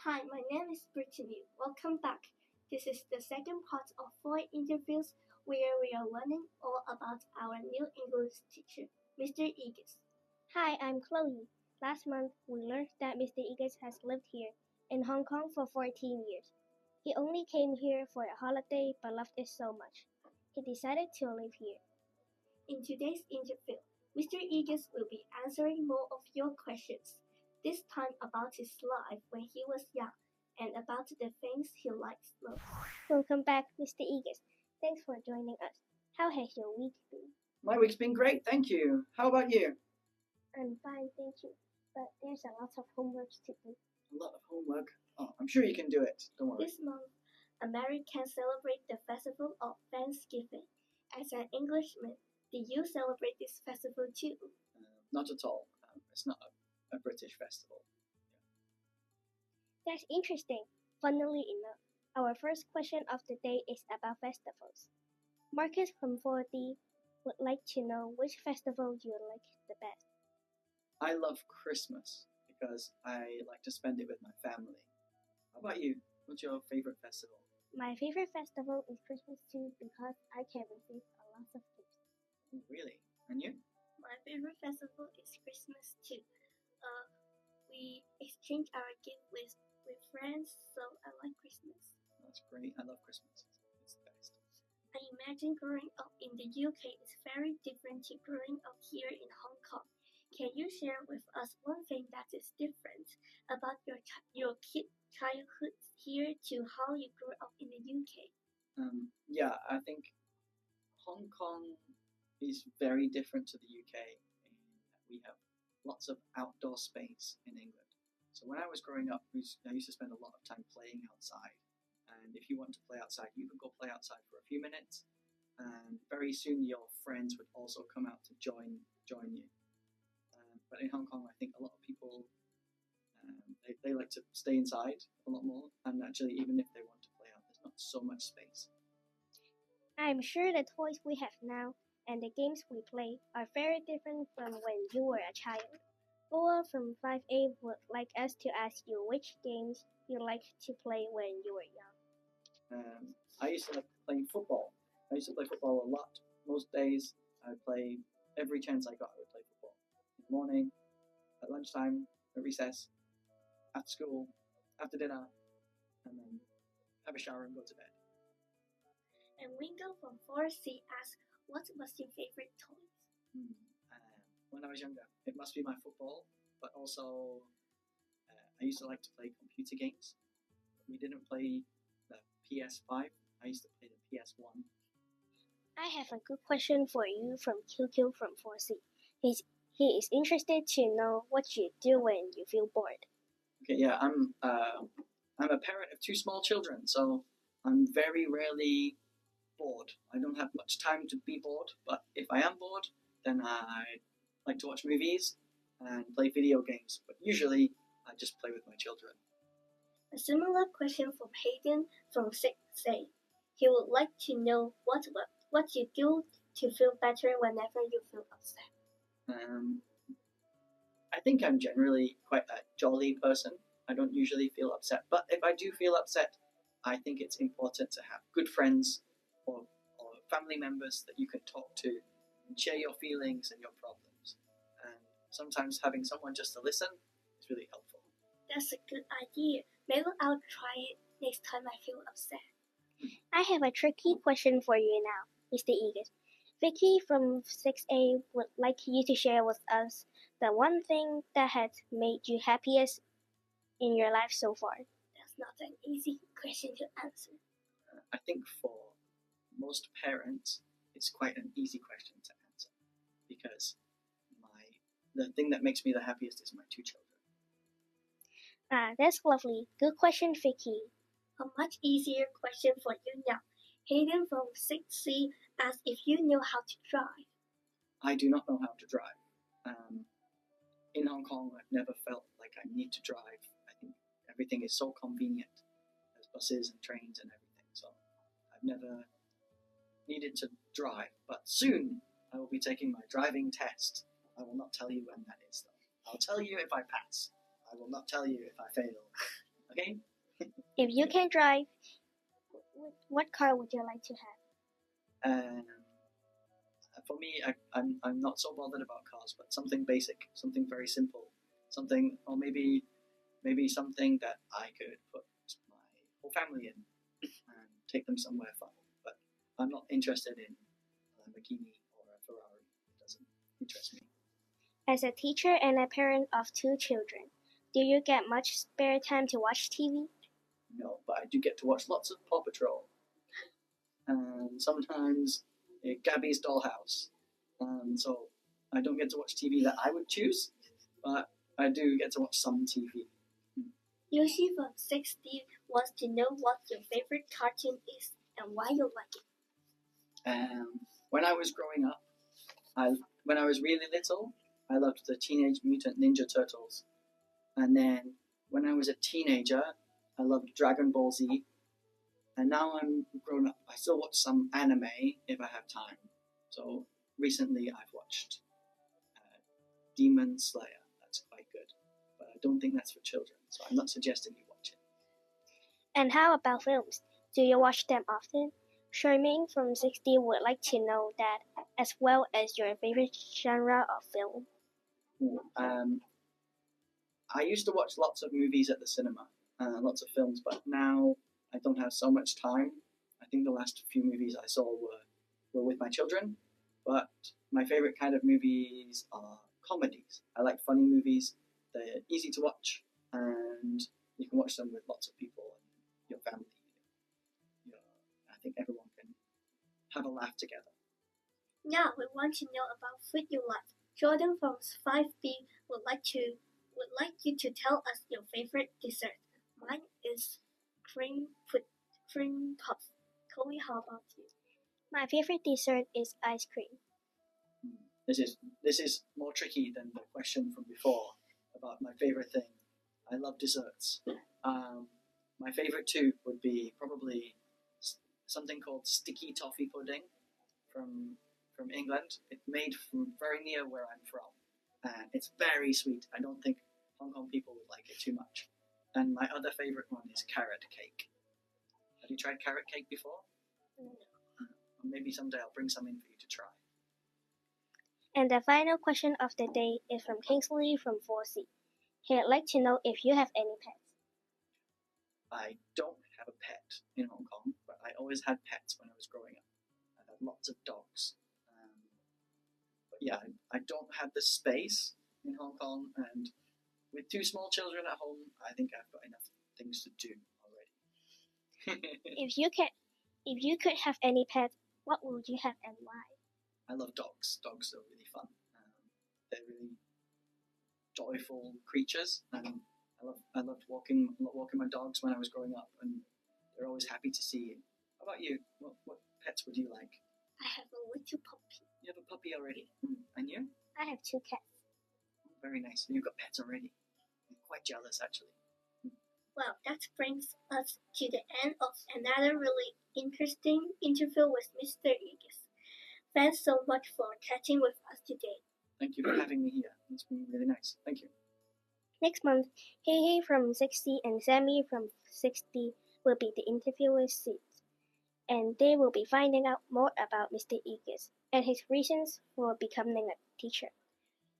Hi, my name is Brittany. Welcome back. This is the second part of 4 interviews where we are learning all about our new English teacher, Mr. Egas. Hi, I'm Chloe. Last month, we learned that Mr. Egas has lived here in Hong Kong for 14 years. He only came here for a holiday but loved it so much. He decided to live here. In today's interview, Mr. Egas will be answering more of your questions, this time about his life when he was young and about the things he likes most. Welcome back, Mr. Egas. Thanks for joining us. How has your week been? My week's been great, thank you. How about you? I'm fine, thank you. But there's a lot of homework to do. A lot of homework. Oh, I'm sure you can do it. Don't worry. This month, Americans celebrate the festival of Thanksgiving. As an Englishman, do you celebrate this festival too? Not at all. It's not a British festival. That's interesting. Funnily enough, our first question of the day is about festivals. Marcus from 40 would like to know which festival you like the best. I love Christmas because I like to spend it with my family. How about you? What's your favorite festival? My favorite festival is Christmas too because I can receive a lot of gifts. Really? And you? My favorite festival is Christmas too. We exchange our gift with friends, so I like Christmas. That's great. I love Christmas. It's the best. I imagine growing up in the UK is very different to growing up here in Hong Kong. Can you share with us one thing that is different about your childhood here to how you grew up in the UK? Yeah, I think Hong Kong is very different to the UK in that we have lots of outdoor space in England. So when I was growing up, I used to spend a lot of time playing outside. And if you want to play outside, you could go play outside for a few minutes, and very soon your friends would also come out to join you. But in Hong Kong, I think a lot of people they like to stay inside a lot more, and actually, even if they want to play out, there's not so much space. I'm sure the toys we have now and the games we play are very different from when you were a child. Boa from 5A would like us to ask you which games you liked to play when you were young. I used to like playing football. I used to play football a lot. Most days, I would play every chance I got. I would play football in the morning, at lunchtime, at recess, after school, after dinner, and then have a shower and go to bed. And Wingo from 4C asks, what was your favorite toy? When I was younger, it must be my football, but also I used to like to play computer games. We didn't play the PS5. I used to play the PS1. I have a good question for you from QQ from 4C. He is interested to know what you do when you feel bored. Okay, yeah, I'm a parent of two small children, so I'm very rarely bored. I don't have much time to be bored, but if I am bored, then I like to watch movies and play video games. But usually, I just play with my children. A similar question from Hayden from 6A. He would like to know what you do to feel better whenever you feel upset. I think I'm generally quite a jolly person. I don't usually feel upset, but if I do feel upset, I think it's important to have good friends or family members that you can talk to and share your feelings and your problems. And sometimes having someone just to listen is really helpful. That's a good idea. Maybe I'll try it next time I feel upset. I have a tricky question for you now, Mr. Egas. Vicky from 6A would like you to share with us the one thing that has made you happiest in your life so far. That's not an easy question to answer. I think for most parents, it's quite an easy question to answer because the thing that makes me the happiest is my two children. That's lovely. Good question, Vicky. A much easier question for you now. Hayden from 6C asks if you know how to drive. I do not know how to drive. In Hong Kong, I've never felt like I need to drive. I think everything is so convenient. There's buses and trains and everything, so I've never needed to drive. But soon, I will be taking my driving test. I will not tell you when that is, though. I'll tell you if I pass. I will not tell you if I fail. Okay? If you can drive, what car would you like to have? For me, I'm not so bothered about cars, but something basic, something very simple, something, or maybe something that I could put my whole family in and take them somewhere fun. But I'm not interested in a Lamborghini or a Ferrari. It doesn't interest me. As a teacher and a parent of 2 children, do you get much spare time to watch TV? No, but I do get to watch lots of Paw Patrol. And sometimes Gabby's Dollhouse. So I don't get to watch TV that I would choose, but I do get to watch some TV. Yushi from 60 wants to know what your favorite cartoon is and why you like it. When I was growing up, when I was really little, I loved the Teenage Mutant Ninja Turtles. And then when I was a teenager, I loved Dragon Ball Z. And now I'm grown up, I still watch some anime if I have time. So recently I've watched Demon Slayer. That's quite good. But I don't think that's for children, so I'm not suggesting you watch it. And how about films? Do you watch them often? Charmaine from 60 would like to know that, as well as your favorite genre of film. I used to watch lots of movies at the cinema, lots of films, but now I don't have so much time. I think the last few movies I saw were with my children, but my favorite kind of movies are comedies. I like funny movies. They're easy to watch, and you can watch them with lots of people and your family. I think everyone can have a laugh together. Now we want to know about food you like. Jordan from 5B would like you to tell us your favorite dessert. Mine is cream puff. Chloe, how about you? My favorite dessert is ice cream. This is more tricky than the question from before about my favorite thing. I love desserts. My favorite two would be probably something called sticky toffee pudding from England. It's made from very near where I'm from. It's very sweet. I don't think Hong Kong people would like it too much. And my other favorite one is carrot cake. Have you tried carrot cake before? No. Maybe someday I'll bring some in for you to try. And the final question of the day is from Kingsley from 4C. He'd like to know if you have any pets. I don't have a pet in Hong Kong, but I always had pets when I was growing up. I had lots of dogs. But yeah, I don't have the space in Hong Kong, and with 2 small children at home, I think I've got enough things to do already. If you could have any pet, what would you have and why? I love dogs. Dogs are really fun. They're really joyful creatures, and I loved walking my dogs when I was growing up, and they're always happy to see you. How about you? What pets would you like? I have a little puppy. You have a puppy already, and you? I have 2 cats. Very nice. You've got pets already. I'm quite jealous, actually. Well, that brings us to the end of another really interesting interview with Mr. Igis. Thanks so much for chatting with us today. Thank you for having me here. It's been really nice. Thank you. Next month, Hey from 60 and Sammy from 60 will be the interviewer's seat, and they will be finding out more about Mr. Igis and his reasons for becoming a teacher.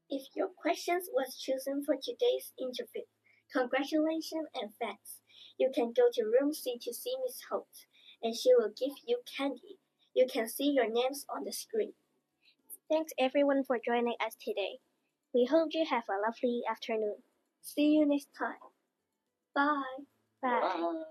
If your questions was chosen for today's interview, congratulations and thanks. You can go to room C to see Miss Holt, and she will give you candy. You can see your names on the screen. Thanks everyone for joining us today. We hope you have a lovely afternoon. See you next time. Bye. Bye. Bye.